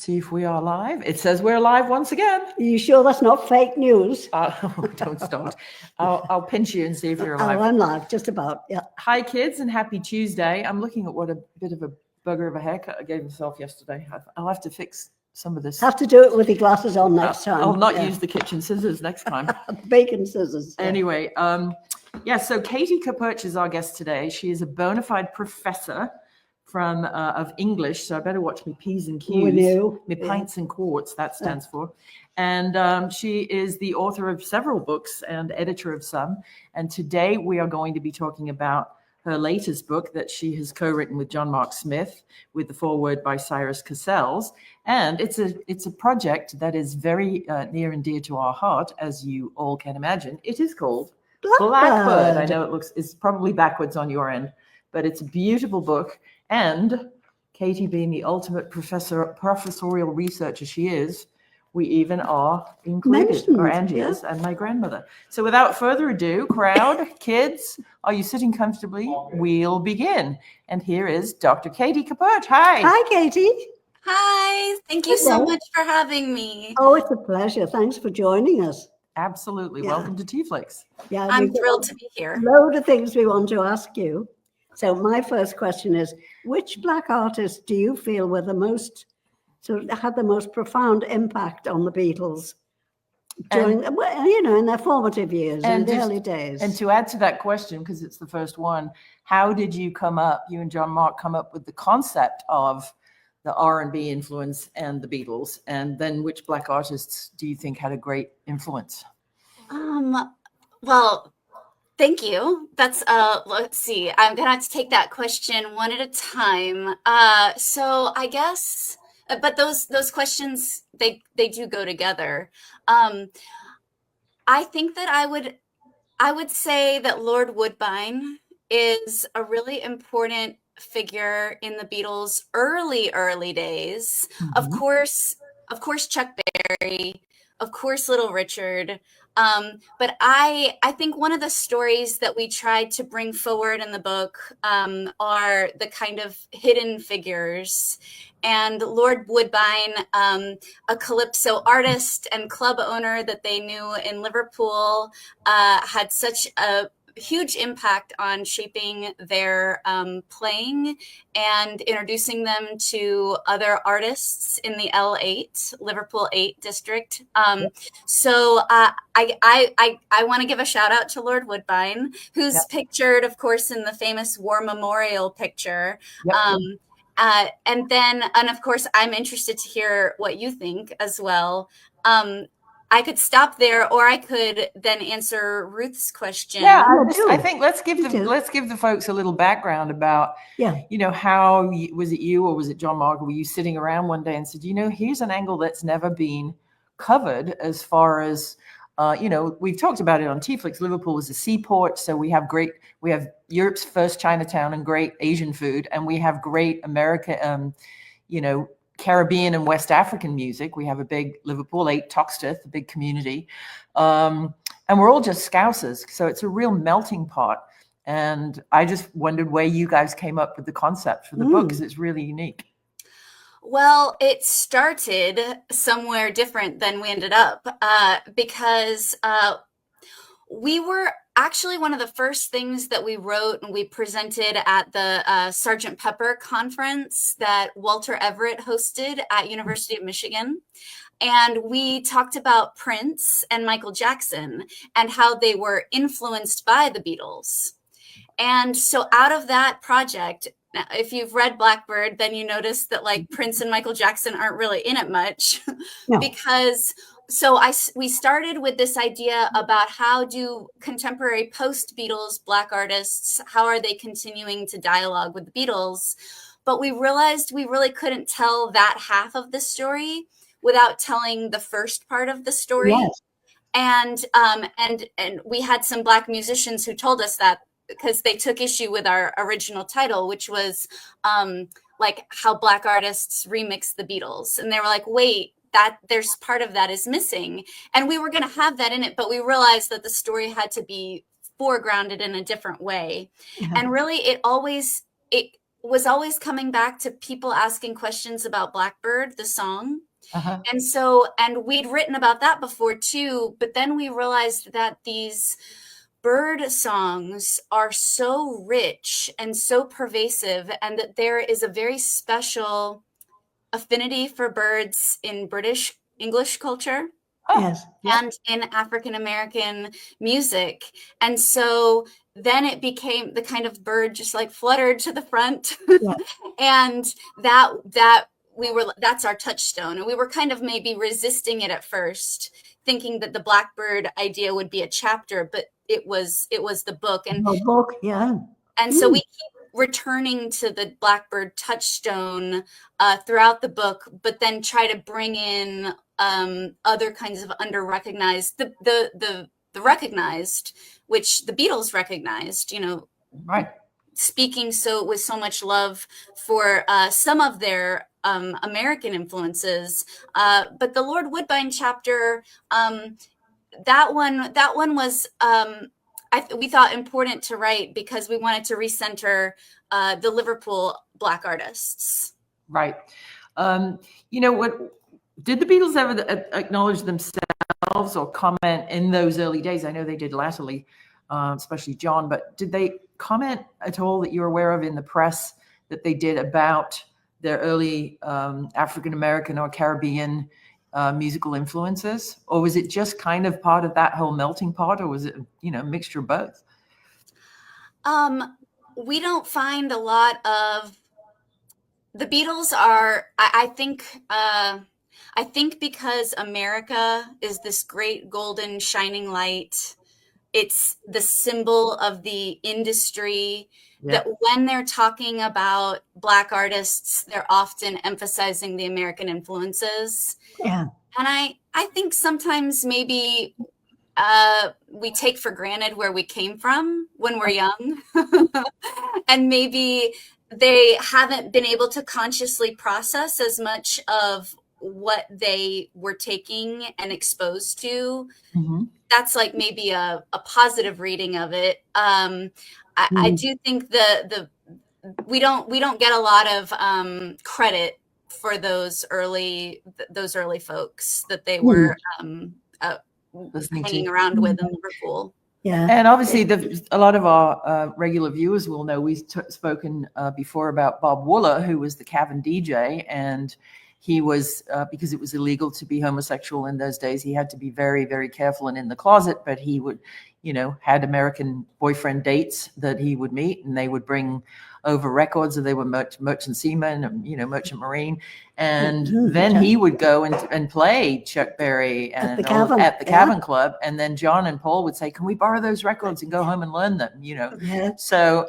See if we are live. It says we're live once again. Are you sure that's not fake news? Don't start. I'll pinch you and see if you're live. Oh, I'm live, just about, yeah. Hi, kids, and happy Tuesday. I'm looking at what a bit of a bugger of a haircut I gave myself yesterday. I'll have to fix some of this. Have to do it with your glasses on next time. I'll not use the kitchen scissors next time. Bacon scissors. Yeah. Anyway, so Katie Kapurch is our guest today. She is a bona fide professor of English, so I better watch me P's and Q's, me pints and quarts, that stands for. And she is the author of several books and editor of some. And today we are going to be talking about her latest book that she has co-written with Jon Marc Smith, with the foreword by Cyrus Cassels. And it's a project that is very near and dear to our heart, as you all can imagine. It is called Blackbird. I know it's probably backwards on your end, but it's a beautiful book. And Katie, being the ultimate professorial researcher she is, we even are included, or Angie is, and my grandmother. So without further ado, crowd, kids, are you sitting comfortably? We'll begin. And here is Dr. Katie Kapurch. Hi. Hi, Katie. Hi. Thank you so much for having me. Oh, it's a pleasure. Thanks for joining us. Absolutely. Yeah. Welcome to TeaFlix. Yeah, I'm thrilled to be here. A load of things we want to ask you. So my first question is, which Black artists do you feel were had the most profound impact on the Beatles during, in their formative years, in the early days? And to add to that question, because it's the first one, how did you and Jon Marc come up with the concept of the R&B influence and the Beatles? And then which Black artists do you think had a great influence? Well, thank you. That's let's see. I'm gonna have to take that question one at a time. So I guess, but those questions they do go together. I think that I would say that Lord Woodbine is a really important figure in the Beatles' early days. Mm-hmm. Of course, Chuck Berry, of course, Little Richard. But I think one of the stories that we tried to bring forward in the book are the kind of hidden figures. And Lord Woodbine, a calypso artist and club owner that they knew in Liverpool, had such a huge impact on shaping their playing and introducing them to other artists in the Liverpool 8 district. So I want to give a shout out to Lord Woodbine, who's pictured, of course, in the famous War Memorial picture. And of course, I'm interested to hear what you think as well. I could stop there, or I could then answer Ruth's question. Yeah, I think let's give the folks a little background about, how was it you or was it Jon Marc? Were you sitting around one day and said, here's an angle that's never been covered as far as, we've talked about it on TeaFlix. Liverpool was a seaport, so we have Europe's first Chinatown and great Asian food, and we have great America, Caribbean and West African music. We have a big Liverpool 8, Toxteth, a big community. And we're all just Scousers. So it's a real melting pot. And I just wondered where you guys came up with the concept for the book, because it's really unique. Well, it started somewhere different than we ended up because we were actually one of the first things that we wrote and we presented at the Sgt. Pepper conference that Walter Everett hosted at University of Michigan. And we talked about Prince and Michael Jackson and how they were influenced by the Beatles. And so out of that project, if you've read Blackbird, then you notice that Prince and Michael Jackson aren't really in it much because... So we started with this idea about how do contemporary post-Beatles Black artists, how are they continuing to dialogue with the Beatles? But we realized we really couldn't tell that half of the story without telling the first part of the story. Yes. And we had some Black musicians who told us that, because they took issue with our original title, which was how Black artists remix the Beatles. And they were like, wait, that there's part of that is missing. And we were going to have that in it, but we realized that the story had to be foregrounded in a different way. Mm-hmm. And really was always coming back to people asking questions about Blackbird, the song. Uh-huh. And we'd written about that before too, but then we realized that these bird songs are so rich and so pervasive, and that there is a very special affinity for birds in British English culture. Yes. And in African American music. And so then it became the kind of bird just like fluttered to the front. Yeah. And that's our touchstone. And we were kind of maybe resisting it at first, thinking that the Blackbird idea would be a chapter, but it was the book. And The book, yeah. And so we keep returning to the Blackbird touchstone throughout the book, but then try to bring in other kinds of under-recognized, the recognized, which the Beatles recognized, Right. Speaking with so much love for some of their American influences. But the Lord Woodbine chapter, that one was, we thought important to write because we wanted to recenter the Liverpool Black artists. Right. What did the Beatles ever acknowledge themselves or comment in those early days? I know they did latterly, especially John, but did they comment at all that you're aware of in the press that they did about their early African-American or Caribbean musical influences? Or was it just kind of part of that whole melting pot, or was it, a mixture of both? We don't find a lot of the Beatles are, I think because America is this great golden shining light, it's the symbol of the industry, that when they're talking about Black artists, they're often emphasizing the American influences. Yeah. And I think sometimes maybe we take for granted where we came from when we're young. And maybe they haven't been able to consciously process as much of what they were taking and exposed to. Mm-hmm. That's like maybe a positive reading of it. I do think we don't get a lot of credit for those early folks that they were hanging around with in Liverpool. Yeah. And obviously, a lot of our regular viewers will know we've spoken before about Bob Wooler, who was the Cavern DJ, and he was, because it was illegal to be homosexual in those days, he had to be very, very careful and in the closet, but he would, had American boyfriend dates that he would meet, and they would bring over records, and they were merchant seamen, merchant marine. And then he would go and play Chuck Berry at the Cavern Club. And then John and Paul would say, can we borrow those records and go home and learn them? So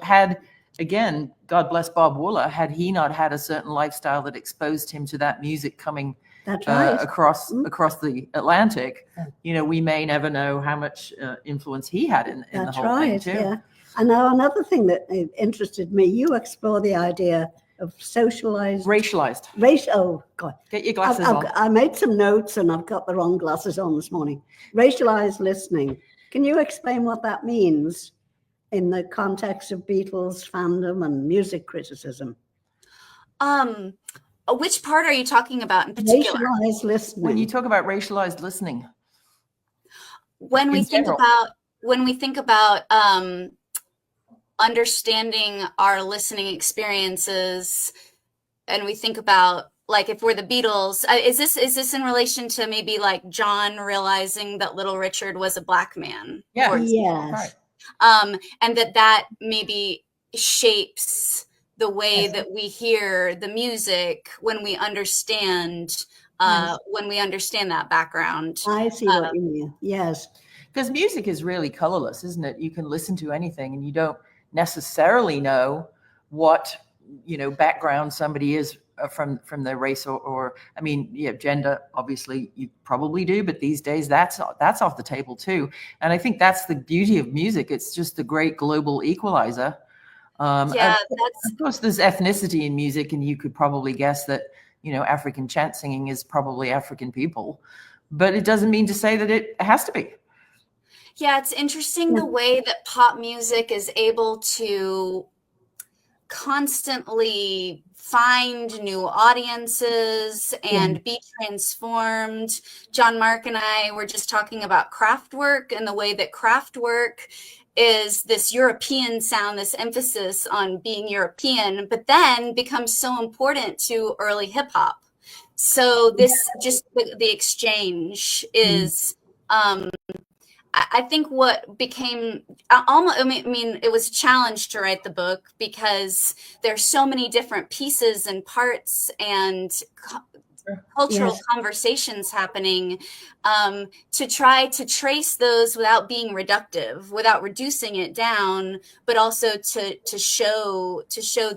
again, God bless Bob Wooler, had he not had a certain lifestyle that exposed him to that music coming across the Atlantic, we may never know how much influence he had in the whole thing too. Yeah. And now another thing that interested me, you explore the idea of racialized. Oh, God. Get your glasses on. I made some notes and I've got the wrong glasses on this morning. Racialized listening. Can you explain what that means in the context of Beatles fandom and music criticism? Which part are you talking about in particular? Racialized listening. When you talk about racialized listening. When we think about understanding our listening experiences, and we think about, like, if we're the Beatles, is this in relation to maybe like John realizing that Little Richard was a Black man? Yeah. Yes. Right. And that maybe shapes the way that we hear the music when we understand that background. I see what you mean. Yes. Because music is really colorless, isn't it? You can listen to anything and you don't necessarily know what, background somebody is from their race or gender. Obviously you probably do, but these days that's off the table too. And I think that's the beauty of music. It's just the great global equalizer. Of course there's ethnicity in music, and you could probably guess that, African chant singing is probably African people, but it doesn't mean to say that it has to be. Yeah, it's interesting the way that pop music is able to constantly find new audiences and be transformed. Jon Marc and I were just talking about craft work and the way that craft work is this European sound, this emphasis on being European, but then becomes so important to early hip hop. So this just the exchange is, I think what became almost, I mean, it was a challenge to write the book because there's so many different pieces and parts and cultural conversations happening, to try to trace those without being reductive, without reducing it down, but also to show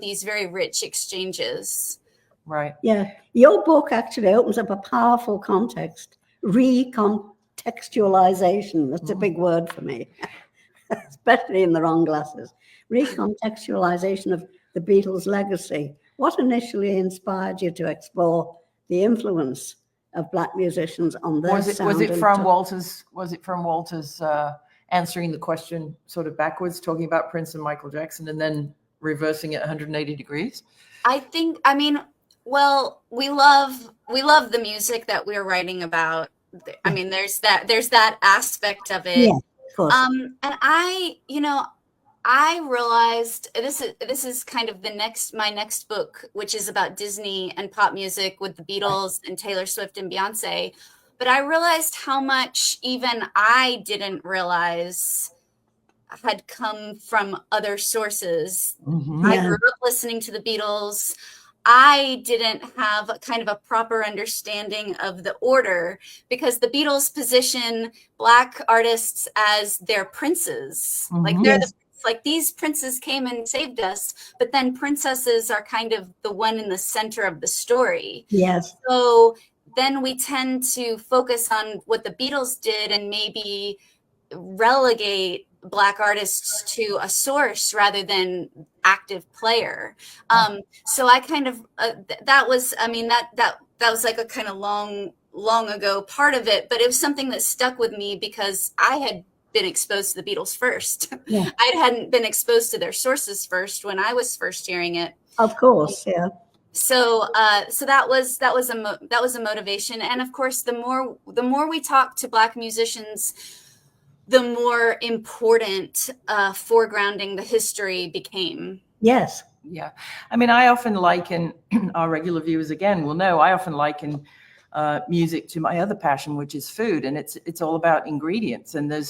these very rich exchanges. Right. Yeah. Your book actually opens up a powerful context, recontextualization. That's a big word for me, especially in the wrong glasses. Recontextualization of the Beatles' legacy. What initially inspired you to explore the influence of Black musicians on their sound? Was it from Walter's answering the question sort of backwards, talking about Prince and Michael Jackson, and then reversing it 180 degrees? I mean, well, we love the music that we're writing about. I mean, there's that aspect of it. Yeah, of course. And I realized this is kind of my next book, which is about Disney and pop music with the Beatles and Taylor Swift and Beyonce. But I realized how much even I didn't realize had come from other sources. I grew up listening to the Beatles. I didn't have kind of a proper understanding of the order because the Beatles position Black artists as their princes. Like they're like these princes came and saved us, but then princesses are kind of the one in the center of the story. Yes. So then we tend to focus on what the Beatles did and maybe relegate Black artists to a source rather than active player. So I kind of that was like a kind of long ago part of it, but it was something that stuck with me because I had been exposed to the Beatles first. I hadn't been exposed to their sources first when I was first hearing it. Of course, yeah. So that was a motivation, and of course, the more we talk to Black musicians, the more important foregrounding the history became. Yes. Yeah. I mean, I often liken, our regular viewers again will know, I often liken music to my other passion, which is food. And it's all about ingredients. And there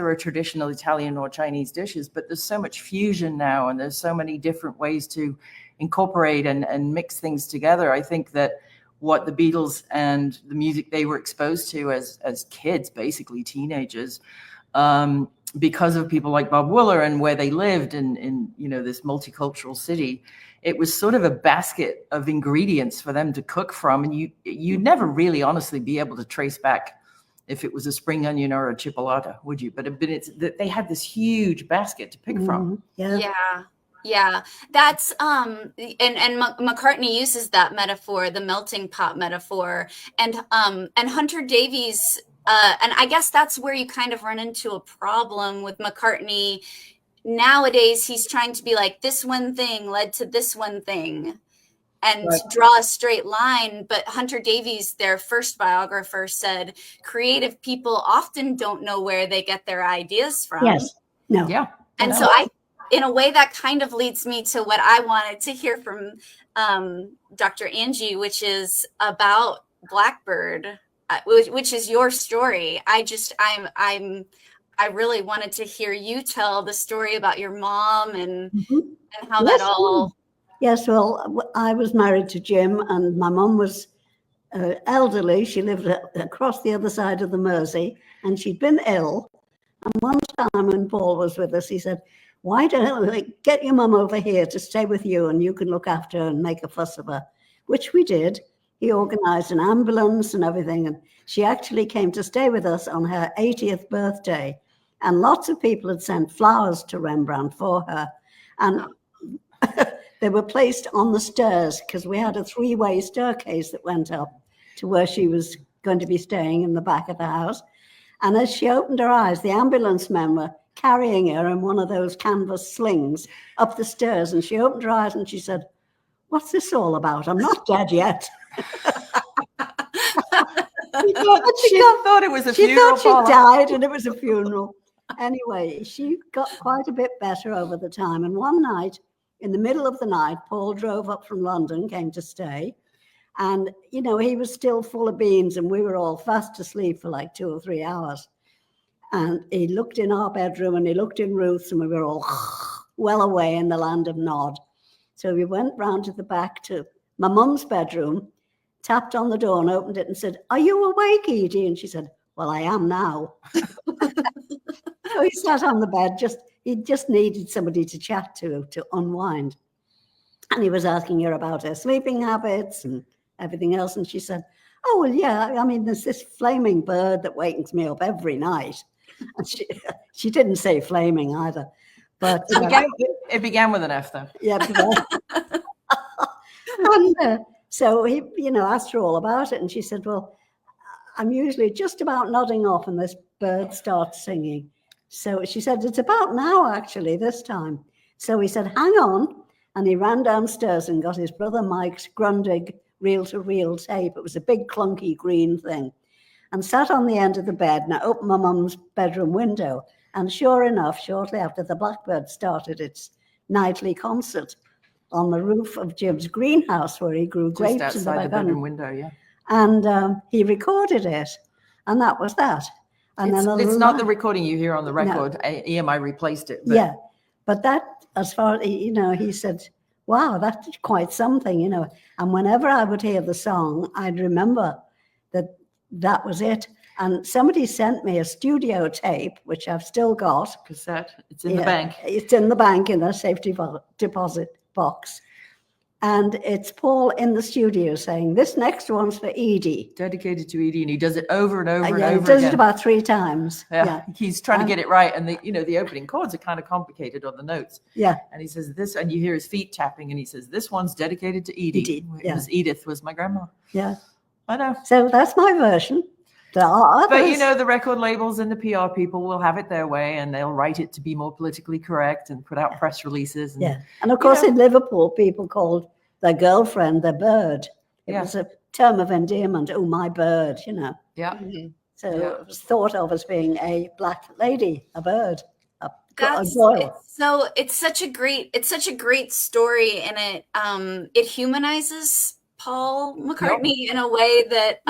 are traditional Italian or Chinese dishes, but there's so much fusion now, and there's so many different ways to incorporate and mix things together. I think that what the Beatles and the music they were exposed to as kids, basically teenagers, because of people like Bob Willer and where they lived in this multicultural city, it was sort of a basket of ingredients for them to cook from. And you'd never really honestly be able to trace back if it was a spring onion or a chipolata, would you? But they had this huge basket to pick from. Yeah. That's and McCartney uses that metaphor, the melting pot metaphor, and Hunter Davies, and I guess that's where you kind of run into a problem with McCartney. Nowadays, he's trying to be like, this one thing led to this one thing, and draw a straight line. But Hunter Davies, their first biographer, said creative people often don't know where they get their ideas from. Yes. No. Yeah. And so in a way, that kind of leads me to what I wanted to hear from Dr. Angie, which is about Blackbird, which is your story. I really wanted to hear you tell the story about your mom and how that all. Yes, well, I was married to Jim, and my mom was elderly. She lived across the other side of the Mersey, and she'd been ill. And one time when Paul was with us, he said, why don't we get your mum over here to stay with you, and you can look after her and make a fuss of her, which we did. He organized an ambulance and everything, and she actually came to stay with us on her 80th birthday. And lots of people had sent flowers to Rembrandt for her. And they were placed on the stairs because we had a 3-way staircase that went up to where she was going to be staying in the back of the house. And as she opened her eyes, the ambulance men were carrying her in one of those canvas slings up the stairs. And she opened her eyes and she said, "What's this all about? I'm not dead yet." She thought it was a She funeral. thought she died and it was a funeral. Anyway, she got quite a bit better over the time. And one night, in the middle of the night, Paul drove up from London, came to stay. And, you know, he was still full of beans and we were all fast asleep for like 2 or 3 hours. And he looked in our bedroom and he looked in Ruth's and we were all well away in the land of Nod. So we went round to the back to my mum's bedroom, tapped on the door and opened it and said, "Are you awake, Edie?" And she said, "Well, I am now." So he sat on the bed, he just needed somebody to chat to unwind. And he was asking her about her sleeping habits and everything else. And she said, "Oh, well, yeah, I mean, there's this flaming bird that wakens me up every night." And she didn't say flaming either. But it began with an F, though. Yeah. And so he, you know, asked her all about it. And she said, "Well, I'm usually just about nodding off and this bird starts singing." So she said, "It's about now, actually, this time." So he said, "Hang on." And he ran downstairs and got his brother Mike's Grundig reel-to-reel tape. It was a big clunky green thing. And sat on the end of the bed. And I opened my mum's bedroom window. And sure enough, shortly after the Blackbird started its nightly concert on the roof of Jim's greenhouse where he grew grapes Just in the outside the back bedroom window, yeah. And he recorded it. And that was that. And it's not the recording you hear on the record. No. EMI replaced it. But. Yeah. But that, as far as, you know, he said, "Wow, that's quite something, you know." And whenever I would hear the song, I'd remember that was it. And somebody sent me a studio tape, which I've still got. Cassette. It's in the bank. It's in the bank in a safety deposit box. And it's Paul in the studio saying, "This next one's for Edie." Dedicated to Edie. And he does it over and over and over again. He does it about 3 times. Yeah. He's trying to get it right. And the opening chords are kind of complicated on the notes. Yeah. And he says this, and you hear his feet tapping, and he says, "This one's dedicated to Edie." Yeah. Edith was my grandma. Yeah. I know. So that's my version. There are others. But, you know, the record labels and the PR people will have it their way, and they'll write it to be more politically correct and put out press releases. And, and of course, in Liverpool, people called their girlfriend their bird. It was a term of endearment. "Oh, my bird," you know. Yeah. Mm-hmm. So it was thought of as being a black lady, a bird, a girl. So it's such a great story, and it humanizes Paul McCartney in a way that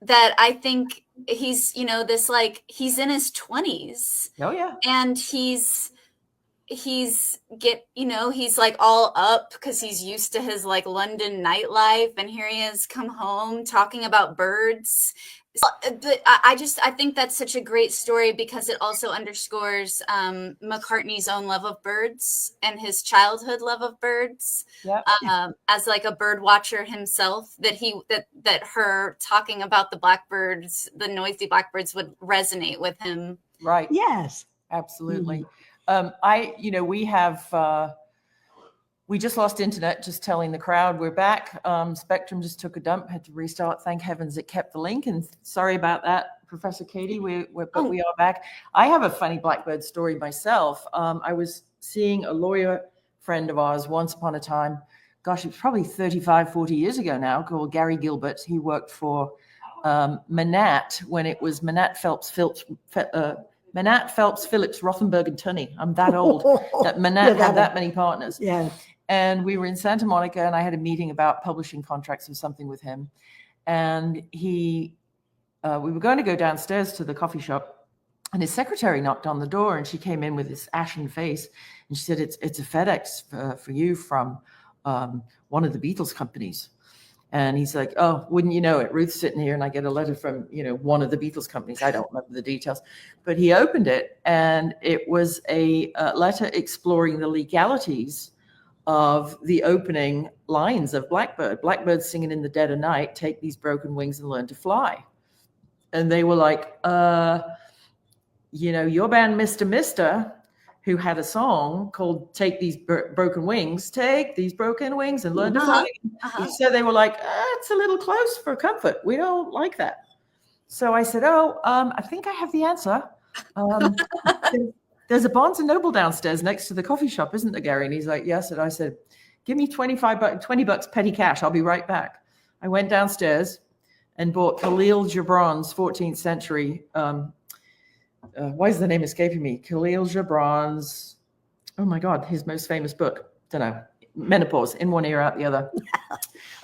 that I think he's, you know, this, like, he's in his 20s. Oh yeah. And he's like all up because he's used to his like London nightlife, and here he is come home talking about birds. But I think that's such a great story because it also underscores McCartney's own love of birds and his childhood love of birds. Yep. As like a bird watcher himself, that her talking about the blackbirds, the noisy blackbirds, would resonate with him. Right. Yes. Absolutely. We just lost internet, just telling the crowd we're back. Spectrum just took a dump, had to restart. Thank heavens it kept the link. And sorry about that, Professor Katie, we are back. I have a funny Blackbird story myself. I was seeing a lawyer friend of ours once upon a time. Gosh, it was probably 35, 40 years ago now, called Gary Gilbert. He worked for Manat when it was Manat Phelps Phillips, Rothenberg and Tunney. I'm that old that Manat had that many partners. Yeah. And we were in Santa Monica, and I had a meeting about publishing contracts or something with him. And we were going to go downstairs to the coffee shop, and his secretary knocked on the door, and she came in with this ashen face, and she said, "It's a FedEx for you from one of the Beatles companies." And he's like, "Oh, wouldn't you know it? Ruth's sitting here, and I get a letter from, one of the Beatles companies." I don't remember the details, but he opened it, and it was a letter exploring the legalities of the opening lines of Blackbird. Blackbird singing in the dead of night, "Take these broken wings and learn to fly." And they were like, your band, Mr. who had a song called "Take These Broken Wings, Take These Broken Wings and Learn to Fly." So they were like, "It's a little close for comfort. We don't like that." So I said, I think I have the answer. There's a Barnes and Noble downstairs next to the coffee shop, isn't there, Gary? And he's like, yes. And I said, give me $20 petty cash. I'll be right back. I went downstairs and bought Khalil Gibran's 14th century. Why is the name escaping me? Khalil Gibran's, oh my God, his most famous book. Don't know. Menopause, in one ear, out the other.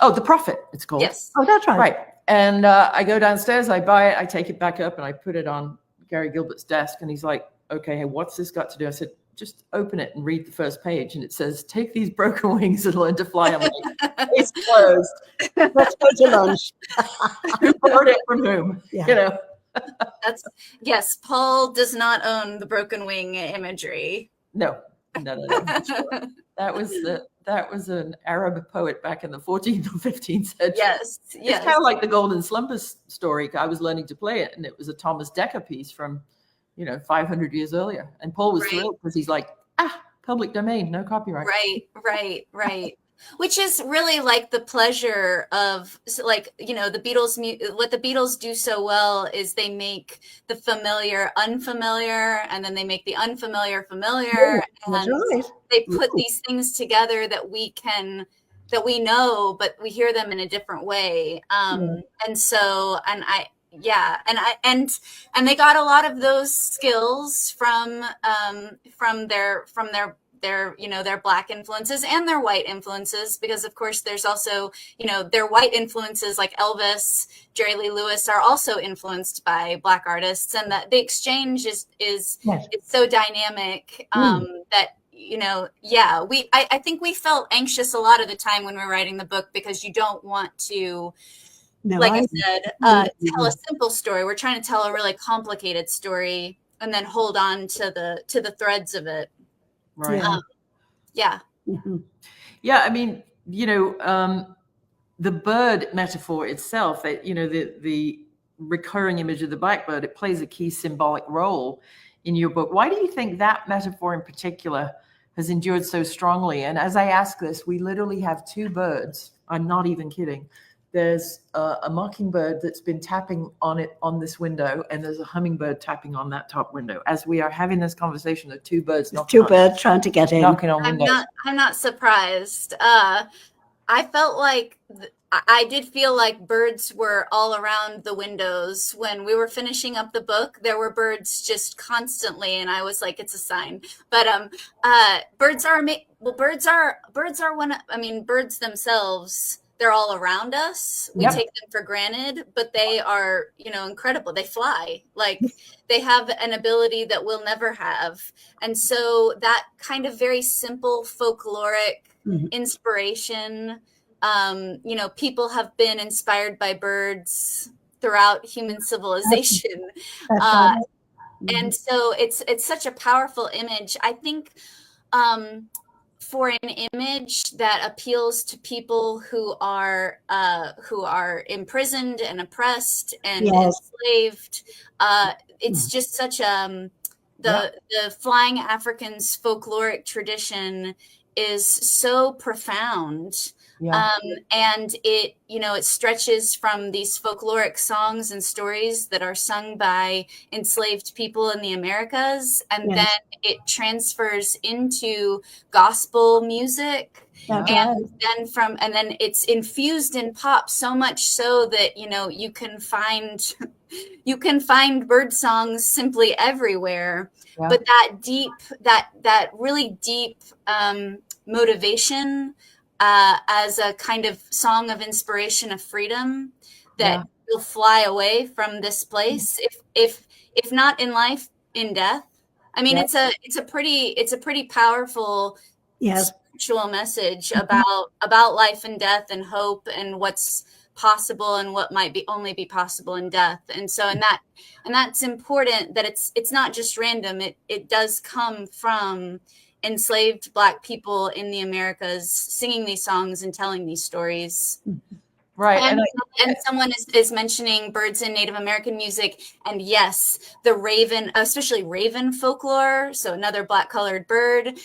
Oh, The Prophet, it's called. Yes. Oh, that's right. Right. And I go downstairs, I buy it, I take it back up, and I put it on Gary Gilbert's desk. And he's like, okay, hey, what's this got to do? I said, just open it and read the first page. And it says, take these broken wings and learn to fly. I'm like, it's closed. Let's go to lunch. Who borrowed it from whom? Yeah. You know. Yes, Paul does not own the broken wing imagery. No. That was an Arab poet back in the 14th or 15th century. Yes. It's kind of like the Golden Slumbers story. I was learning to play it, and it was a Thomas Dekker piece from, 500 years earlier. And Paul was thrilled because he's like, public domain, no copyright. Right. Which is really like the pleasure of, like, the Beatles. What the Beatles do so well is they make the familiar unfamiliar, and then they make the unfamiliar familiar. That's and right. they put these things together that we know, but we hear them in a different way. And they got a lot of those skills from their Black influences and their white influences, because of course there's also, their white influences like Elvis, Jerry Lee Lewis are also influenced by Black artists, and that the exchange is it's so dynamic that, I think we felt anxious a lot of the time when we were writing the book, because you don't want to, I said, tell a simple story. We're trying to tell a really complicated story and then hold on to the threads of it. Right. Yeah. Yeah. I mean, the bird metaphor itself, the recurring image of the blackbird, it plays a key symbolic role in your book. Why do you think that metaphor in particular has endured so strongly? And as I ask this, we literally have two birds. I'm not even kidding. There's a mockingbird that's been tapping on this window, and there's a hummingbird tapping on that top window. As we are having this conversation, there are two birds trying to get in. Knocking on windows. I'm not surprised. I felt like I did feel like birds were all around the windows when we were finishing up the book. There were birds just constantly, and I was like, it's a sign. But birds themselves, they're all around us. We take them for granted, but they are, incredible. They fly. Like, they have an ability that we'll never have. And so that kind of very simple folkloric inspiration, people have been inspired by birds throughout human civilization. And so it's such a powerful image. I think, for an image that appeals to people who are imprisoned and oppressed and enslaved, it's just such the Flying African's folkloric tradition is so profound. And it, it stretches from these folkloric songs and stories that are sung by enslaved people in the Americas, and then it transfers into gospel music, and then it's infused in pop, so much so that you can find bird songs simply everywhere. But that really deep motivation, as a kind of song of inspiration of freedom, that you'll fly away from this place, if not in life, in death. I mean, it's a pretty powerful spiritual message about life and death and hope and what's possible and what might only be possible in death. And so, and that's important, that it's not just random. It does come from enslaved Black people in the Americas singing these songs and telling these stories. Right. And someone is mentioning birds in Native American music. And yes, the raven, especially raven folklore, so another Black colored bird,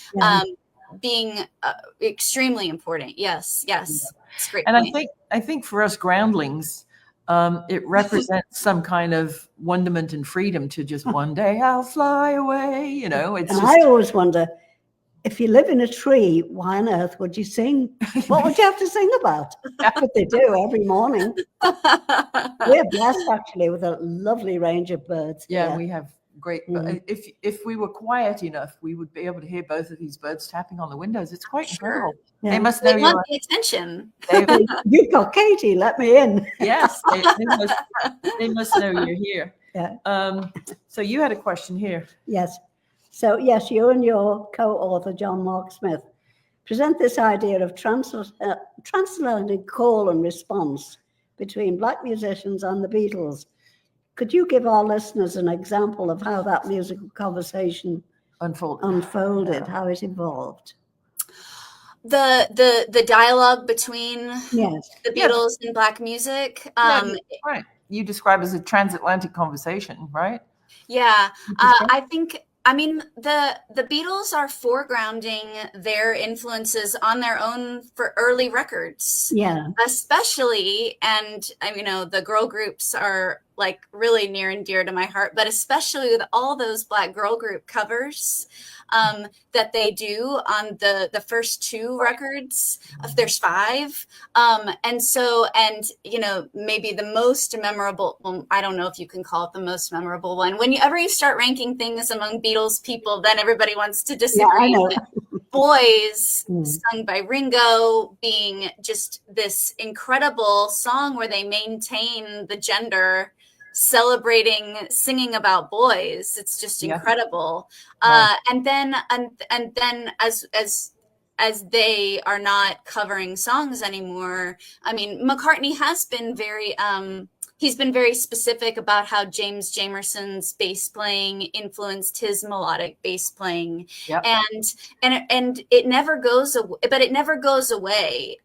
being extremely important. Yes. It's great. And I think for us groundlings, it represents some kind of wonderment and freedom to just one day I'll fly away. You know, it's And just, I always wonder, if you live in a tree, why on earth would you sing? What would you have to sing about? That's what they do every morning. We're blessed, actually, with a lovely range of birds. yeah, here. we have great. If we were quiet enough, we would be able to hear both of these birds tapping on the windows. It's quite incredible. Yeah. They must They know want the attention. You've got Katie, let me in. Yes, they must know you're here. Yeah. So you had a question here. Yes. So, yes, you and your co-author, Jon Marc Smith, present this idea of transatlantic call and response between Black musicians and the Beatles. Could you give our listeners an example of how that musical conversation unfolded, how it evolved? The dialogue between Yes. the Beatles and Black music. Right. You describe as a transatlantic conversation, right? Yeah. I think, I mean, the Beatles are foregrounding their influences on their own for early records. Yeah. Especially, and you know, the girl groups are like really near and dear to my heart, but especially with all those Black girl group covers that they do on the first two records. There's 5. And so, and you know, maybe the most memorable, well, I don't know if you can call it the most memorable one. Whenever you start ranking things among Beatles people, then everybody wants to disagree. Yeah, I know. Boys, sung by Ringo, being just this incredible song where they maintain the gender, celebrating, singing about boys. It's just incredible. Right. And then as they are not covering songs anymore, I mean, McCartney has been very he's been very specific about how James Jamerson's bass playing influenced his melodic bass playing. Yep. And it never goes away, but it never goes away.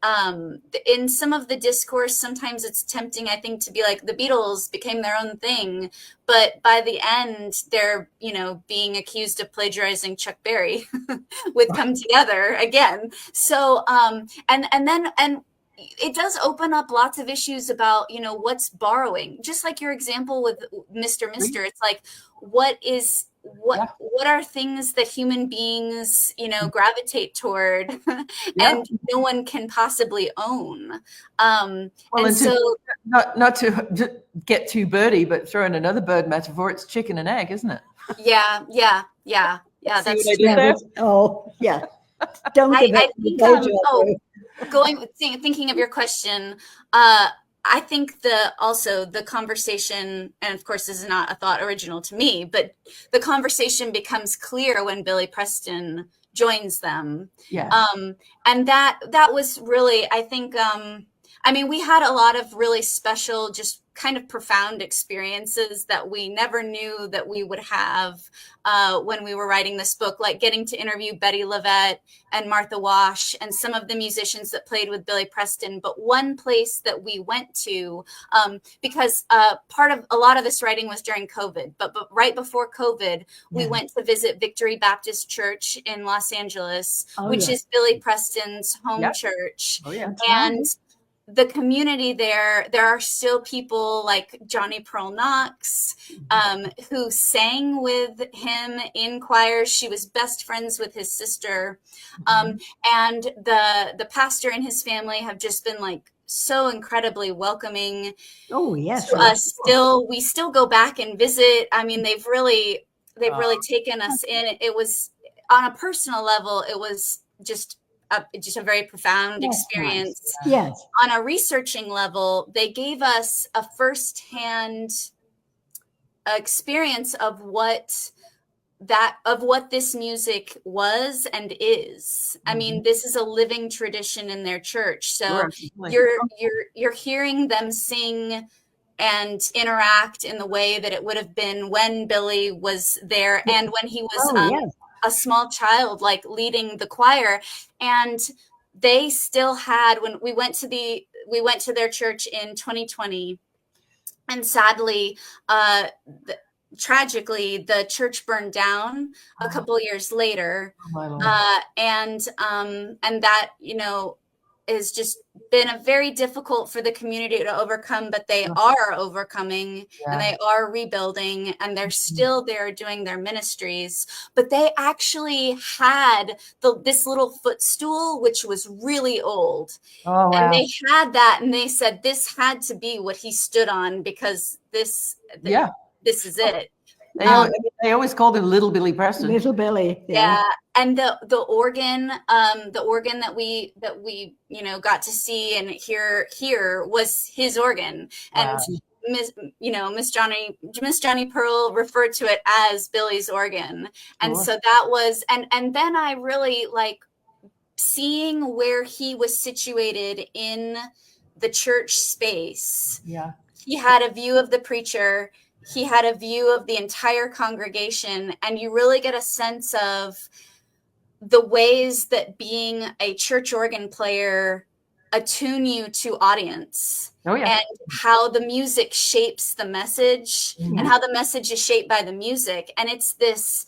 In some of the discourse, sometimes it's tempting, I think, to be like the Beatles became their own thing, but by the end, they're, you know, being accused of plagiarizing Chuck Berry with Come Together again. So, and it does open up lots of issues about, you know, what's borrowing, just like your example with Mr. It's like, what are things that human beings, you know, gravitate toward and no one can possibly own. Well, and so not to get too birdy, but throw in another bird metaphor, it's chicken and egg, isn't it? Yeah. That's oh yeah. Don't give it. Thinking of your question, I think the conversation, and of course this is not a thought original to me, but the conversation becomes clear when Billy Preston joins them. Yeah. And that was really, I think, I mean, we had a lot of really special, just kind of profound experiences that we never knew that we would have when we were writing this book, like getting to interview Betty Lavette and Martha Wash and some of the musicians that played with Billy Preston. But one place that we went to, because part of a lot of this writing was during COVID, but right before COVID, we went to visit Victory Baptist Church in Los Angeles, which is Billy Preston's home church. Oh, yeah. And the community there are still people like Johnny Pearl Knox, who sang with him in choirs. She was best friends with his sister. And the pastor and his family have just been like so incredibly welcoming. Oh, yes. To us. We still go back and visit. I mean, they've really taken us in. It was on a personal level, it was just a very profound experience. Nice. Yes. On a researching level, they gave us a firsthand experience of what this music was and is. I mean, this is a living tradition in their church. So you're hearing them sing and interact in the way that it would have been when Billy was there and when he was a small child, like leading the choir. And they still had, when we went to their church in 2020, and sadly, tragically, the church burned down a couple years later. And that, you know, is just been a very difficult for the community to overcome, but they are overcoming and they are rebuilding, and they're still there doing their ministries. But they actually had this little footstool, which was really old. Oh, wow. And they had that, and they said this had to be what he stood on, because this is it. They always called him Little Billy Preston. Little Billy. Yeah. And the organ that we got to see and hear here was his organ. And Miss Johnny Pearl referred to it as Billy's organ. And so that was, and then I really like seeing where he was situated in the church space. Yeah. He had a view of the preacher. He had a view of the entire congregation, and you really get a sense of the ways that being a church organ player attune you to audience, and how the music shapes the message, and how the message is shaped by the music. And it's this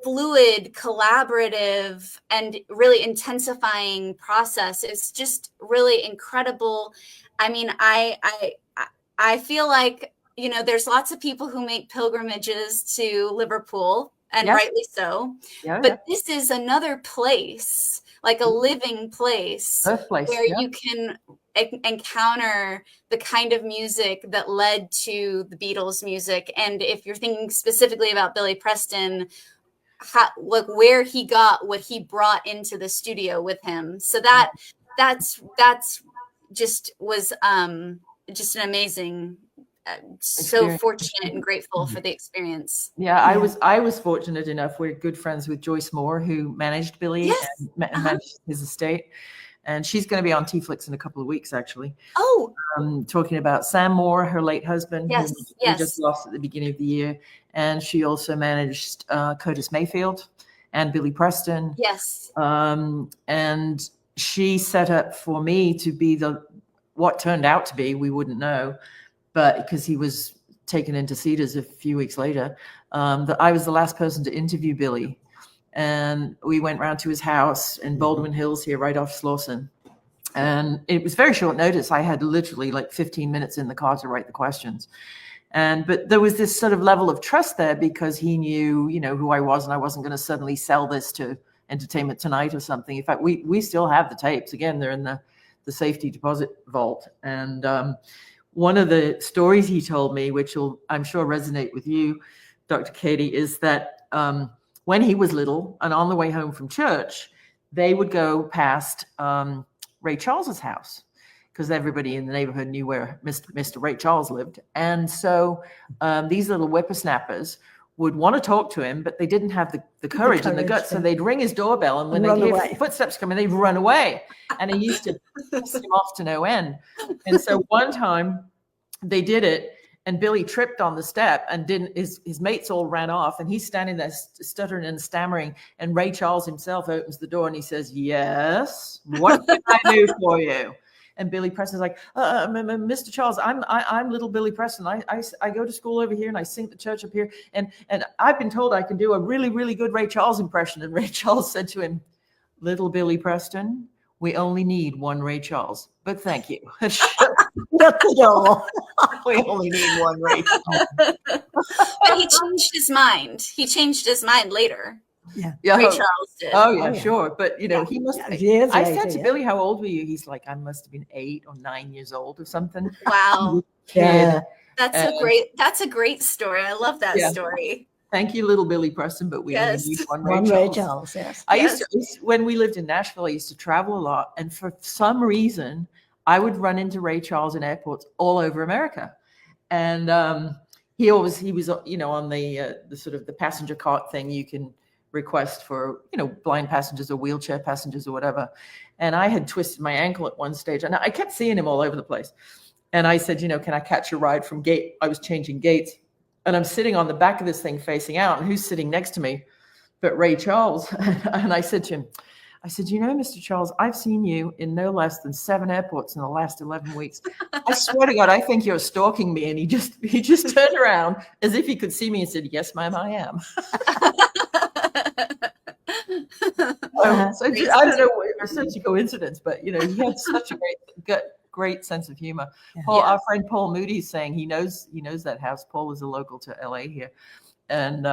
fluid, collaborative, and really intensifying process. It's just really incredible. I mean, I feel like, there's lots of people who make pilgrimages to Liverpool, and rightly so. But this is another place, like a living place, where you can encounter the kind of music that led to the Beatles music. And if you're thinking specifically about Billy Preston, where he got what he brought into the studio with him. So that's just was just an amazing. So fortunate and grateful for the experience. I was fortunate enough. We're good friends with Joyce Moore, who managed Billy and managed his estate, and she's going to be on TeaFlix in a couple of weeks, actually. Talking about Sam Moore, her late husband, who we just lost at the beginning of the year, and she also managed Curtis Mayfield and Billy Preston. And she set up for me to be what turned out to be, we wouldn't know, but because he was taken into Cedars a few weeks later, that I was the last person to interview Billy. And we went round to his house in Baldwin Hills here, right off Slauson. And it was very short notice. I had literally like 15 minutes in the car to write the questions. But there was this sort of level of trust there, because he knew, who I was, and I wasn't going to suddenly sell this to Entertainment Tonight or something. In fact, we still have the tapes. Again, they're in the safety deposit vault. And one of the stories he told me, which will, I'm sure, resonate with you, Dr. Katie, is that when he was little and on the way home from church, they would go past Ray Charles's house, because everybody in the neighborhood knew where Mr. Ray Charles lived. And so these little whippersnappers would want to talk to him, but they didn't have the courage and the guts. So they'd ring his doorbell, and when they hear footsteps coming, they'd run away. And he used to piss him off to no end. And so one time they did it, and Billy tripped on the step and his mates all ran off, and he's standing there stuttering and stammering. And Ray Charles himself opens the door and he says, "Yes, what can I do for you?" And Billy Preston's like, "Mr. Charles, I'm little Billy Preston. I go to school over here and I sing at the church up here. And I've been told I can do a really, really good Ray Charles impression." And Ray Charles said to him, "Little Billy Preston, we only need one Ray Charles, but thank you." Not at all. We only need one Ray Charles. But he changed his mind. He changed his mind later. Ray Charles did. Oh yeah, sure. But he must. I said to Billy, "How old were you?" He's like, "I must have been 8 or 9 years old or something." Wow. That's a great story. I love that story. Thank you, little Billy Preston, but we only need one Ray Charles. Yes. I used to, when we lived in Nashville, I used to travel a lot, and for some reason, I would run into Ray Charles in airports all over America, and he was on the sort of the passenger cart thing you can request for blind passengers or wheelchair passengers or whatever. And I had twisted my ankle at one stage, and I kept seeing him all over the place. And I said, "Can I catch a ride from gate?" I was changing gates, and I'm sitting on the back of this thing facing out, and who's sitting next to me but Ray Charles? And I said to him, "Mr. Charles, I've seen you in no less than 7 airports in the last 11 weeks. I swear to God, I think you're stalking me." And he just turned around as if he could see me and said, "Yes, ma'am, I am." I don't know if it's such a coincidence, but he had such a great sense of humor. Our friend Paul Moody is saying he knows that house. Paul is a local to LA here, and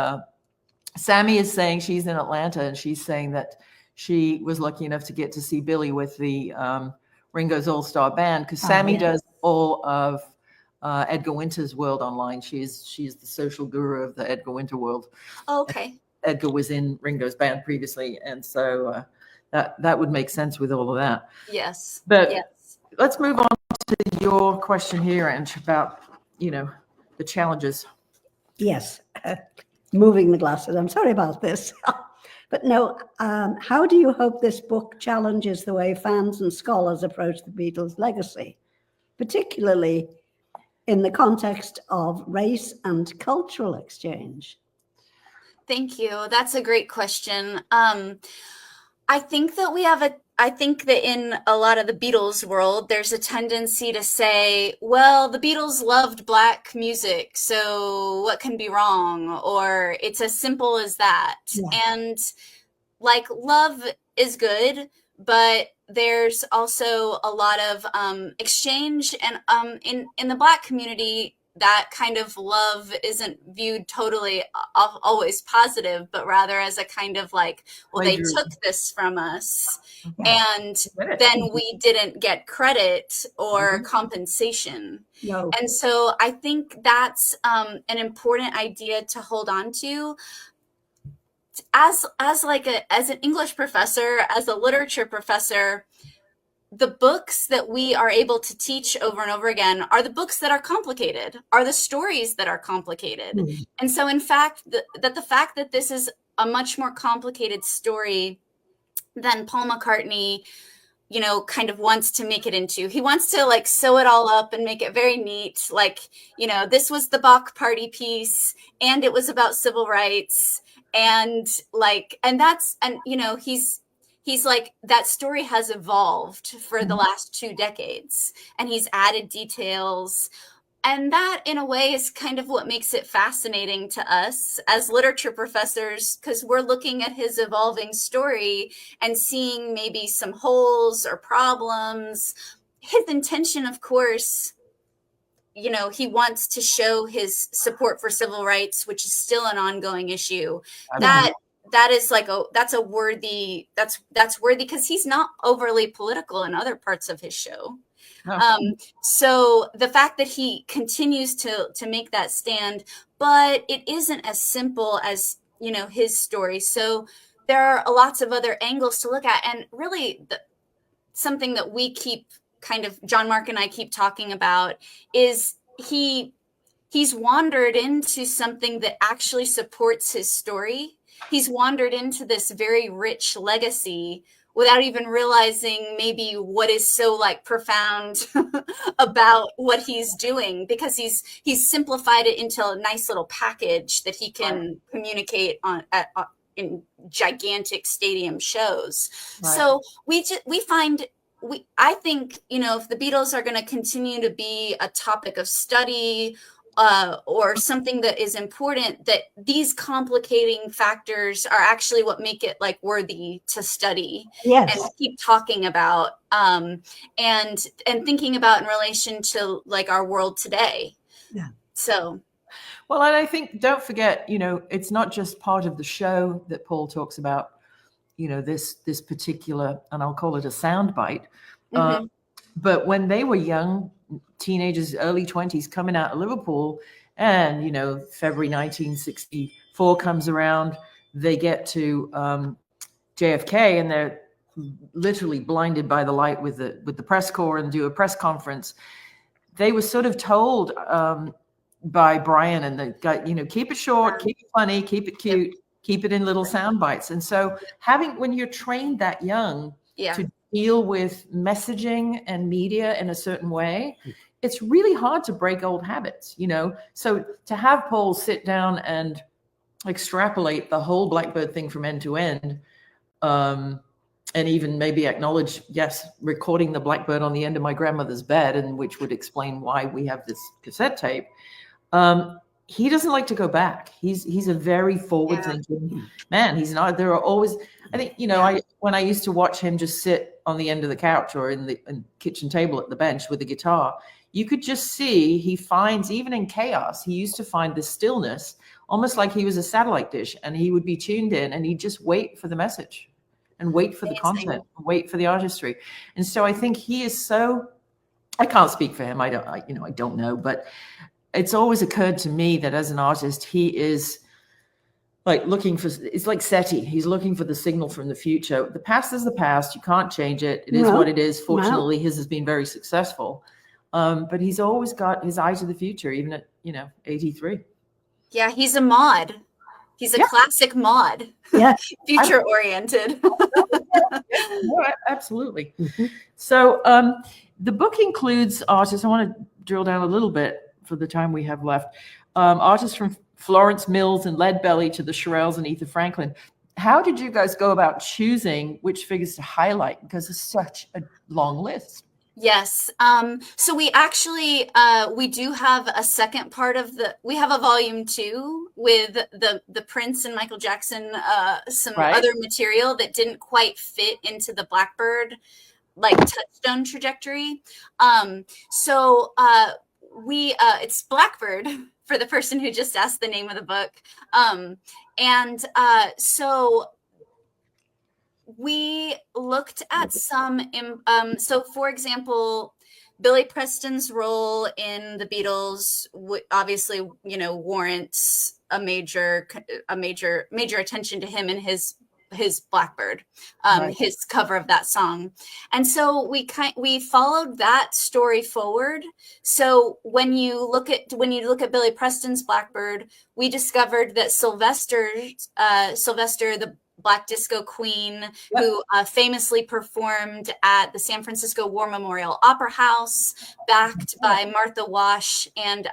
Sammy is saying she's in Atlanta, and she's saying that she was lucky enough to get to see Billy with the Ringo's All-Star Band, because Sammy does all of Edgar Winter's world online. She's the social guru of the Edgar Winter world. Okay. Edgar was in Ringo's band previously, and so that would make sense with all of that. Yes. But let's move on to your question here, Ange, about the challenges. Yes, moving the glasses. I'm sorry about this. But no, how do you hope this book challenges the way fans and scholars approach the Beatles' legacy, particularly in the context of race and cultural exchange? Thank you. That's a great question. I think that in a lot of the Beatles world, there's a tendency to say, well, the Beatles loved Black music, so what can be wrong? Or it's as simple as that. Yeah. And like, love is good, but there's also a lot of exchange. And in the Black community, that kind of love isn't viewed totally always positive, but rather as a kind of like, well, they took this from us, and then we didn't get credit or compensation. No. And so I think that's an important idea to hold on to. As an English professor, as a literature professor, the books that we are able to teach over and over again are the books that are complicated, are the stories that are complicated. Mm-hmm. And so in fact, the fact that this is a much more complicated story than Paul McCartney, kind of wants to make it into. He wants to like sew it all up and make it very neat. Like, this was the Bach party piece, and it was about civil rights. And he's like, that story has evolved for the last 2 decades, and he's added details. And that, in a way, is kind of what makes it fascinating to us as literature professors, because we're looking at his evolving story and seeing maybe some holes or problems. His intention, of course, he wants to show his support for civil rights, which is still an ongoing issue. That is like that's worthy because he's not overly political in other parts of his show. Oh. So the fact that he continues to make that stand, but it isn't as simple as, his story. So there are lots of other angles to look at. And really something that we keep Jon Marc and I keep talking about is he's wandered into something that actually supports his story. He's wandered into this very rich legacy without even realizing maybe what is so like profound about what he's doing, because he's simplified it into a nice little package that he can communicate in gigantic stadium shows. Right. So I think, if the Beatles are going to continue to be a topic of study, or something that is important, that these complicating factors are actually what make it like worthy to study and keep talking about, and thinking about in relation to like our world today. Yeah. So. Well, and I think, don't forget, it's not just part of the show that Paul talks about, this particular, and I'll call it a soundbite. Mm-hmm. But when they were young, teenagers, early 20s, coming out of Liverpool, and February 1964 comes around, they get to JFK, and they're literally blinded by the light with the press corps and do a press conference. They were sort of told by Brian and the guy, keep it short, keep it funny, keep it cute, keep it in little sound bites. And so when you're trained that young to deal with messaging and media in a certain way, it's really hard to break old habits, So to have Paul sit down and extrapolate the whole Blackbird thing from end to end, and even maybe acknowledge, yes, recording the Blackbird on the end of my grandmother's bed, and which would explain why we have this cassette tape. he doesn't like to go back. He's a very forward-thinking man. He's not. There are always. I think when I used to watch him just sit on the end of the couch or in the kitchen table at the bench with the guitar, you could just see he finds, even in chaos, he used to find this stillness, almost like he was a satellite dish, and he would be tuned in, and he'd just wait for the message, and wait for the content, and wait for the artistry. And so I think he is so. I can't speak for him. I don't know, but it's always occurred to me that as an artist, he is like looking for, it's like SETI. He's looking for the signal from the future. The past is the past. You can't change it. It is what it is. Fortunately, his has been very successful. But he's always got his eye to the future, even at, 83. Yeah, he's a mod. He's a classic mod. Yeah. Future oriented. Yeah, absolutely. So the book includes artists. I want to drill down a little bit for the time we have left. Artists from Florence Mills and Leadbelly to the Shirelles and Aretha Franklin. How did you guys go about choosing which figures to highlight? Because it's such a long list. Yes. So we actually, we do have a second part of we have a volume 2 with the Prince and Michael Jackson, some other material that didn't quite fit into the Blackbird, like touchstone trajectory. It's Blackbird for the person who just asked the name of the book. So we looked at some, so for example, Billy Preston's role in the Beatles obviously, warrants a major attention to him and his Blackbird, his cover of that song. And so we followed that story forward. So when you look at Billy Preston's Blackbird, we discovered that Sylvester, the Black Disco Queen, who famously performed at the San Francisco War Memorial Opera House, backed by Martha Wash and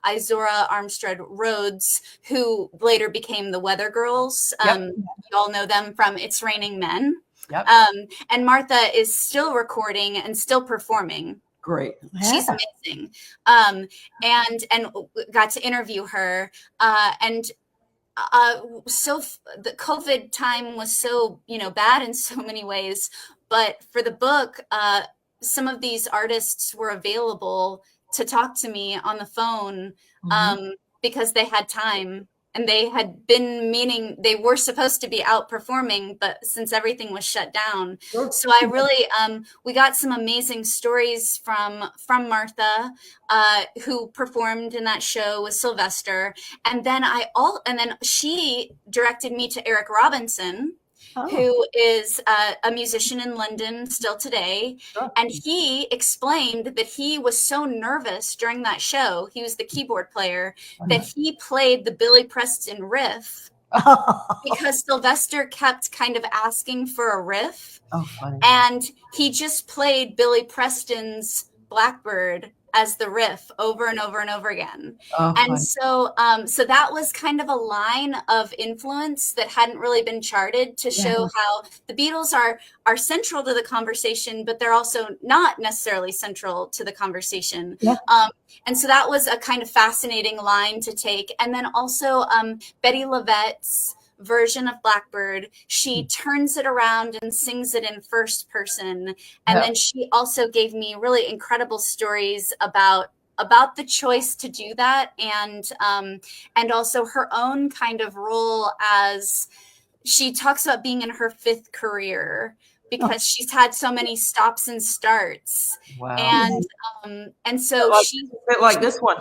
Izora Armstead Rhodes, who later became the Weather Girls. You all know them from It's Raining Men. Yep. And Martha is still recording and still performing. Great. She's amazing. And got to interview her. So the COVID time was so, bad in so many ways, but for the book, some of these artists were available to talk to me on the phone, because they had time and they had been they were supposed to be out performing, but since everything was shut down. So I really, we got some amazing stories from Martha, who performed in that show with Sylvester. And then she directed me to Eric Robinson, who is a musician in London still today. And he explained that he was so nervous during that show, he was the keyboard player, that he played the Billy Preston riff because Sylvester kept kind of asking for a riff. And he just played Billy Preston's Blackbird as the riff over and over and over again. So that was kind of a line of influence that hadn't really been charted to show how the Beatles are central to the conversation, but they're also not necessarily central to the conversation. And so that was a kind of fascinating line to take. And then also Betty Lavette's version of Blackbird, she turns it around and sings it in first person. And then she also gave me really incredible stories about the choice to do that, and also her own kind of role, as she talks about being in her 5th career because she's had so many stops and starts. And so she's a bit like this one.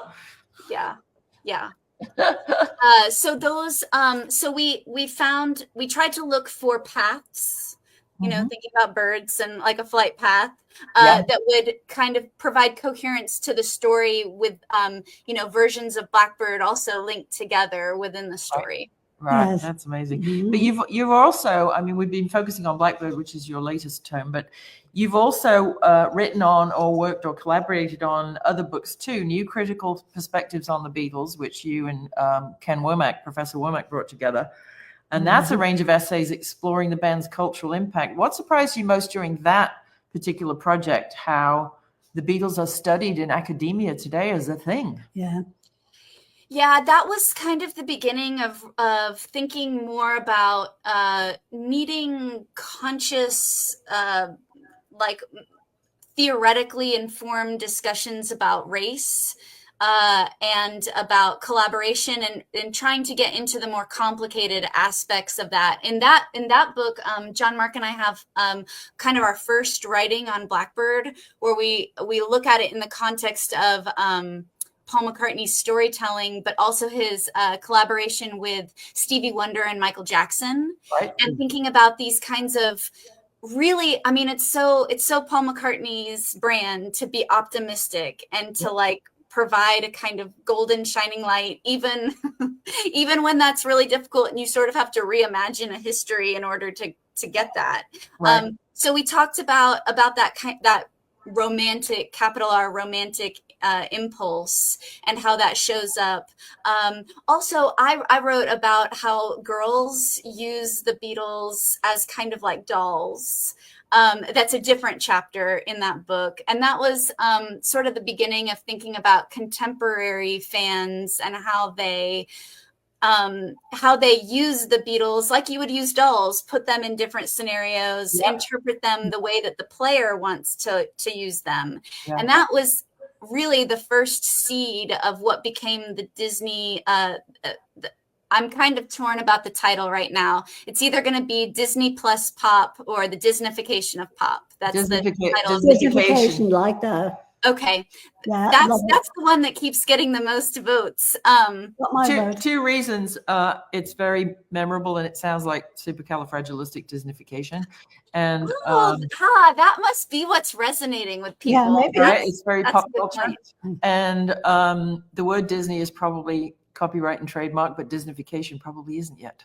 So those, so we tried to look for paths, thinking about birds and like a flight path, that would kind of provide coherence to the story with, versions of Blackbird also linked together within the story. Right. That's amazing. But you've also, we've been focusing on Blackbird, which is your latest tome, but you've also written on or worked or collaborated on other books too, New Critical Perspectives on the Beatles, which you and Professor Womack brought together. And that's a range of essays exploring the band's cultural impact. What surprised you most during that particular project, how the Beatles are studied in academia today as a thing? Yeah, that was kind of the beginning of thinking more about needing conscious, like theoretically informed discussions about race and about collaboration, and trying to get into the more complicated aspects of that. In that book, Jon Marc and I have kind of our first writing on Blackbird, where we look at it in the context of Paul McCartney's storytelling, but also his collaboration with Stevie Wonder and Michael Jackson, Right. and thinking about these kinds of really, I mean, it's so Paul McCartney's brand to be optimistic and to like provide a kind of golden shining light, even even when that's really difficult and you sort of have to reimagine a history in order to get that. Right. So we talked about that romantic, capital R, romantic impulse, and how that shows up. Also, I wrote about how girls use the Beatles as kind of like dolls. That's a different chapter in that book. And that was sort of the beginning of thinking about contemporary fans and how they use the Beatles like you would use dolls, put them in different scenarios, interpret them the way that the player wants to use them. Yeah. And that was really the first seed of what became the Disney. I'm kind of torn about the title right now. It's either going to be Disney Plus Pop or the Disneyfication of pop. That's the title. Disneyfication, like that. Okay, Yeah, that's the one that keeps getting the most votes. Two reasons. It's very memorable and it sounds like supercalifragilistic Disneyfication. And that must be what's resonating with people. Yeah, maybe. Right? It's very pop a good culture. point. And the word Disney is probably copyright and trademark, but Disneyfication probably isn't yet.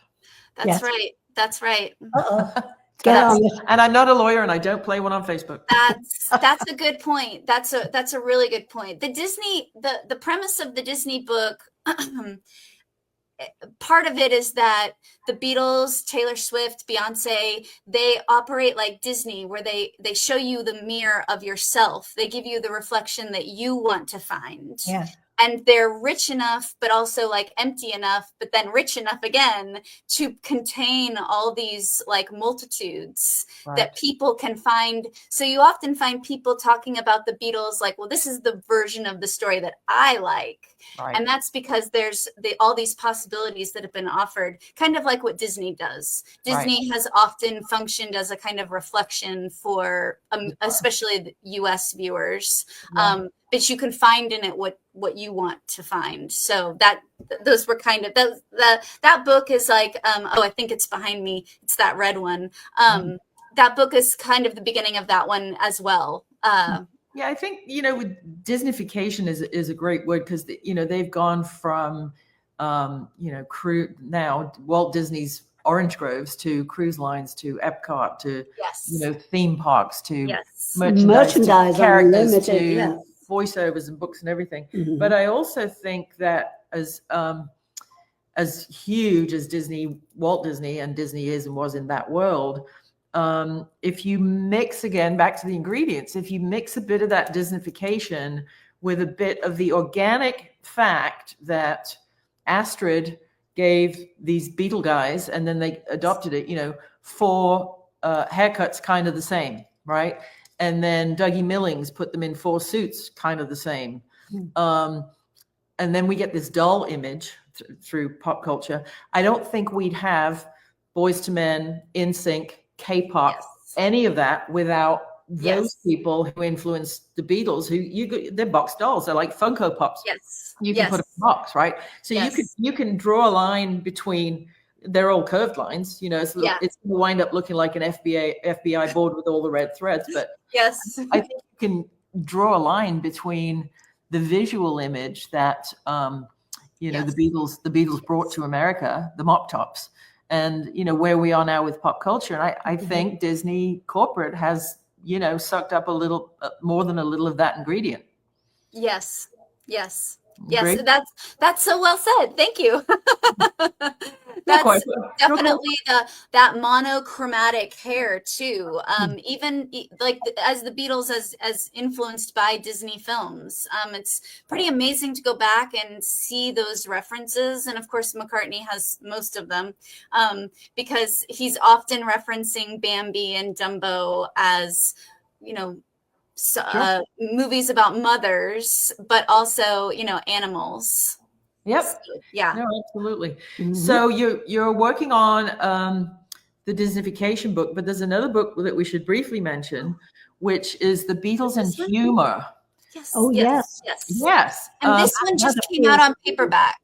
That's right. That's right. And I'm not a lawyer and I don't play one on Facebook. That's a good point. That's a really good point. The premise of the Disney book, part of it is that the Beatles, Taylor Swift, Beyonce, they operate like Disney, where they show you the mirror of yourself. They give you the reflection that you want to find. Yeah. And they're rich enough, but also like empty enough, but then rich enough again to contain all these like multitudes that people can find. So you often find people talking about the Beatles like, well, this is the version of the story that I like. Right. And that's because there's all these possibilities that have been offered, kind of like what Disney does. Disney has often functioned as a kind of reflection for especially the US viewers. But you can find in it what you want to find. So those were kind of that book is like I think it's behind me. It's that red one. That book is kind of the beginning of that one as well. Yeah, I think with Disneyfication is a great word because they've gone from Walt Disney's Orange Groves to cruise lines to Epcot to theme parks to merchandise to characters to voiceovers and books and everything. Mm-hmm. But I also think that as huge as Walt Disney and Disney is and was in that world, if you mix, again, back to the ingredients, if you mix a bit of that Disneyfication with a bit of the organic fact that Astrid gave these Beatle guys, and then they adopted it, 4 haircuts kind of the same, right? And then Dougie Millings put them in 4 suits, kind of the same. And then we get this doll image through pop culture. I don't think we'd have Boyz II Men, NSYNC, K-pop, any of that without those people who influenced the Beatles. They're box dolls. They're like Funko Pops. Yes, you can put a box, right? So you can draw a line between. They're all curved lines, so it's going to wind up looking like an FBI board with all the red threads. But I think you can draw a line between the visual image that the Beatles brought to America, the mop tops, and where we are now with pop culture. And I think Disney corporate has sucked up a little more than a little of that ingredient. Yes, that's so well said. Thank you. That's definitely that monochromatic hair too. Like as the Beatles as influenced by Disney films. It's pretty amazing to go back and see those references. And of course, McCartney has most of them because he's often referencing Bambi and Dumbo as, movies about mothers, but also, animals. Yep. So, yeah. No, absolutely. So you're working on the Disneyfication book, but there's another book that we should briefly mention, which is the Beatles and Humour. Yes. Oh, yes. And this one just came out on paperback.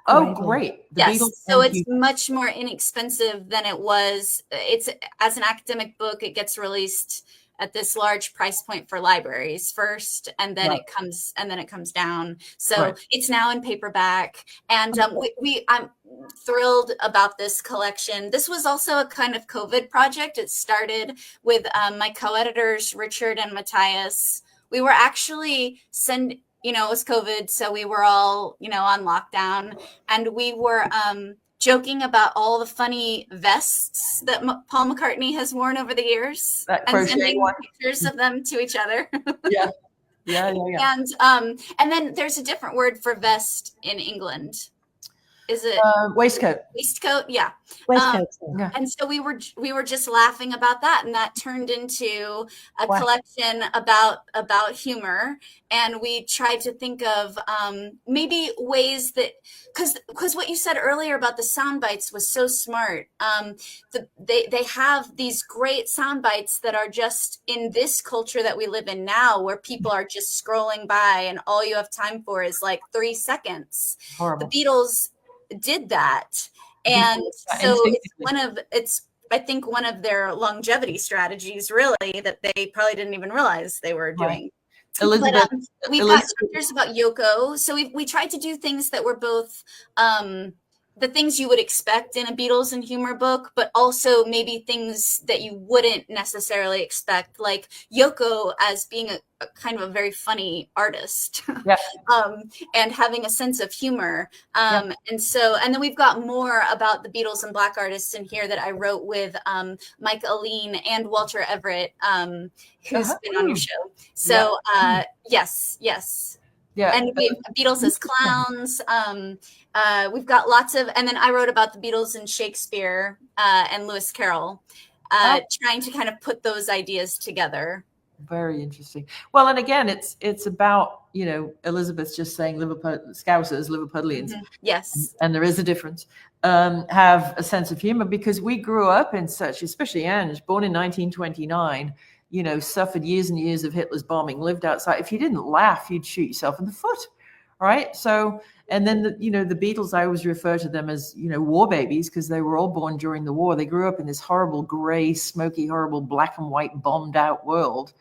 Oh, great. The Yes. Beatles So and it's Humour. much more inexpensive than it was. It's as an academic book, it gets released at this large price point for libraries first, and then it comes down. So it's now in paperback, and I'm thrilled about this collection. This was also a kind of COVID project. It started with my co-editors Richard and Matthias. We were actually it was COVID, so we were all on lockdown, and we were joking about all the funny vests that Paul McCartney has worn over the years, and sending pictures of them to each other. Yeah. And then there's a different word for vest in England. Is it waistcoat? Waistcoat, yeah. Waistcoat. And so we were just laughing about that, and that turned into a collection about humor. And we tried to think of maybe ways that, because what you said earlier about the sound bites was so smart. They have these great sound bites that are just in this culture that we live in now, where people are just scrolling by, and all you have time for is like 3 seconds. Horrible. The Beatles did that, and so it's I think one of their longevity strategies, really, that they probably didn't even realize they were doing. Elizabeth, we've got chapters about Yoko, so we tried to do things that were both the things you would expect in a Beatles and Humour book, but also maybe things that you wouldn't necessarily expect, like Yoko as being a kind of a very funny artist, and having a sense of humor. And then we've got more about the Beatles and Black artists in here that I wrote with Mike Aline and Walter Everett, who's been on your show. So yes. Yeah. And we have Beatles as clowns. We've got lots of, and then I wrote about the Beatles and Shakespeare and Lewis Carroll, trying to kind of put those ideas together. Very interesting. Well, and again, it's about, Elizabeth's just saying Scousers, Liverpudlians. Yes. And there is a difference, have a sense of humor, because we grew up in such, especially Ange, born in 1929, suffered years and years of Hitler's bombing, lived outside. If you didn't laugh, you'd shoot yourself in the foot, right? So, and then, the Beatles, I always refer to them as, war babies, because they were all born during the war. They grew up in this horrible, gray, smoky, horrible, black and white, bombed out world.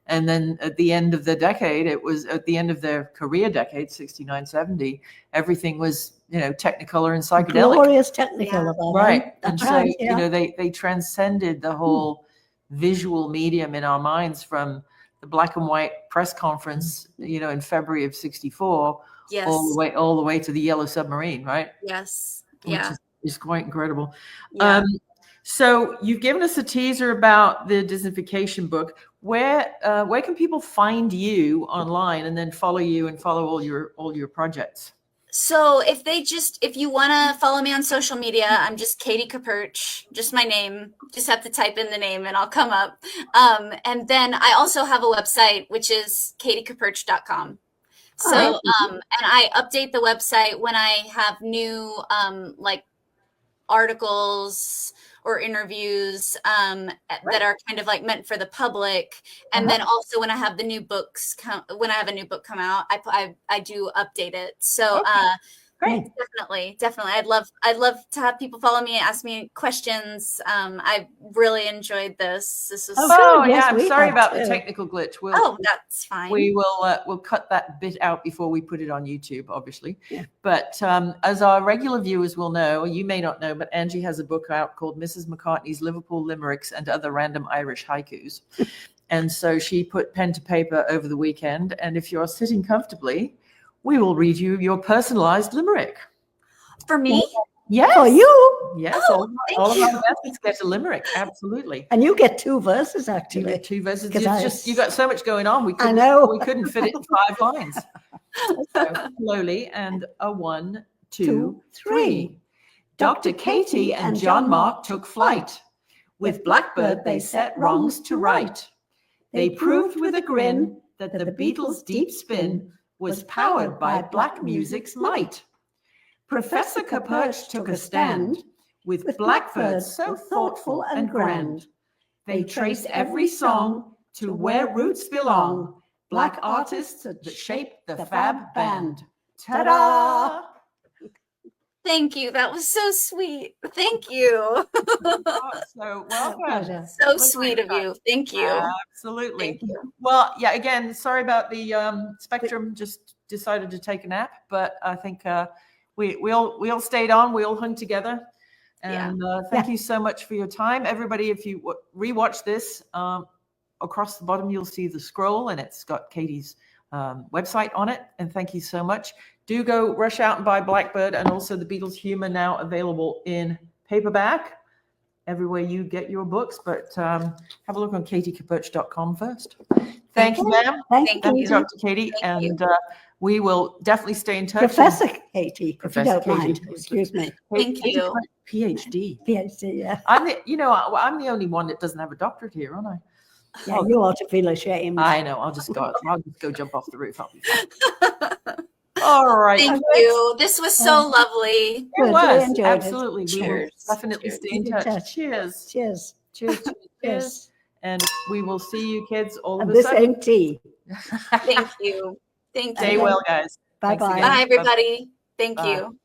And then at the end of the decade, it was at the end of their career decade, 69, 70, everything was, Technicolor and psychedelic. Glorious Technicolor. Right. And so, they transcended the whole visual medium in our minds, from the black and white press conference, in February of 64, all the way to the Yellow Submarine, right? Yes. Which is quite incredible. Yeah. So you've given us a teaser about the Disneyfication book. Where can people find you online, and then follow you and follow all your projects? So if you want to follow me on social media, I'm just Katie Kapurch, just my name. Just have to type in the name and I'll come up. And then I also have a website, which is katiekapurch.com. So, and I update the website when I have new, articles or interviews that are kind of like meant for the public. And then also when I have the new books when I have a new book come out, I do update it. So Great. Definitely. I'd love to have people follow me and ask me questions. I really enjoyed this. This was I'm sorry about the technical glitch. That's fine. We will we'll cut that bit out before we put it on YouTube, obviously. Yeah. But as our regular viewers will know, you may not know, but Angie has a book out called Mrs. McCartney's Liverpool Limericks and Other Random Irish Haikus. And so she put pen to paper over the weekend. And if you're sitting comfortably, we will read you your personalized limerick. For me? Yes. For you. Yes, Oh, all thank of you. our guests get a limerick. Absolutely. And you get 2 verses, You actually. get 2 verses. 'Cause It's just you got so much going on. We I know. couldn't fit it in 5 lines. So slowly, and a 1, 2, 2, 3. Dr. Katie and Jon Marc took flight. With Blackbird they set wrongs to right. They proved with a grin that the Beatles' deep spin was powered by black music's might. Professor Kapurch took a stand with Blackbird so thoughtful and grand. They traced every song to where roots belong, black artists that shaped the fab band. Ta-da! Thank you. That was so sweet. Thank you. So welcome. Pleasure. So sweet of you. Thank you. Absolutely. Thank you. Well, yeah, again, sorry about the Spectrum just decided to take a nap, but I think we all stayed on, we all hung together. And thank you so much for your time. Everybody, if you rewatch this, across the bottom, you'll see the scroll and it's got Katie's website on it. And thank you so much. Do go rush out and buy Blackbird, and also the Beatles Humour now available in paperback everywhere you get your books. But have a look on katiekapurch.com first. Thank you, ma'am. Thank Thank you. you, Dr. Katie. And we will definitely stay in touch. Professor Katie, Professor if you don't mind. Katie. Excuse me. Thank Katie you. PhD. PhD, yeah. I'm the only one that doesn't have a doctorate here, aren't I? Yeah, you ought to feel ashamed. I know. I'll just go jump off the roof. I'll be fine. All right. Thank you. This was so lovely. It Good, was. we enjoyed it. Absolutely. We will Cheers. definitely Cheers. stay in Keep in touch. touch. Cheers. Cheers. Cheers. Cheers. Cheers. And we will see you kids all of And a this sudden. ain't tea. Thank you. Thank Stay you. well, guys. Thanks Bye-bye. again. Bye, everybody. Thank Bye. you.